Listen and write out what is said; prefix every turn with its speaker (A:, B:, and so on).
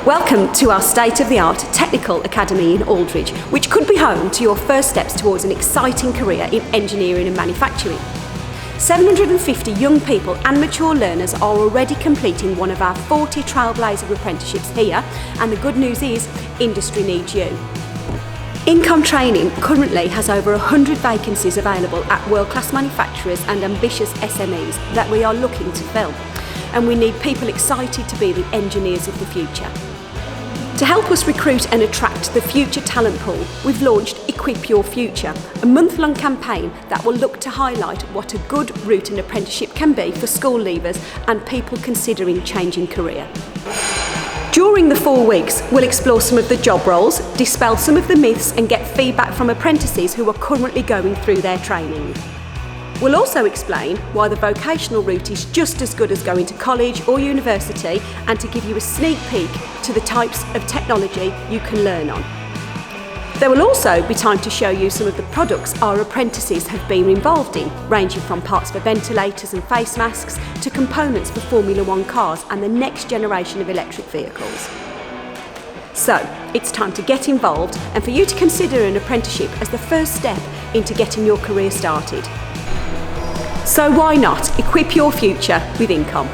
A: Welcome to our state-of-the-art technical academy in Aldridge, which could be home to your first steps towards an exciting career in engineering and manufacturing. 750 young people and mature learners are already completing one of our 40 trailblazer apprenticeships here, and the good news is, industry needs you. In-Comm Training currently has over 100 vacancies available at world-class manufacturers and ambitious SMEs that we are looking to fill. And we need people excited to be the engineers of the future. To help us recruit and attract the future talent pool, we've launched Equip Your Future, a month-long campaign that will look to highlight what a good route and apprenticeship can be for school leavers and people considering changing career. During the 4 weeks, we'll explore some of the job roles, dispel some of the myths and get feedback from apprentices who are currently going through their training. We'll also explain why the vocational route is just as good as going to college or university, and to give you a sneak peek to the types of technology you can learn on. There will also be time to show you some of the products our apprentices have been involved in, ranging from parts for ventilators and face masks to components for Formula One cars and the next generation of electric vehicles. So, it's time to get involved and for you to consider an apprenticeship as the first step into getting your career started. So why not equip your future with In-Comm?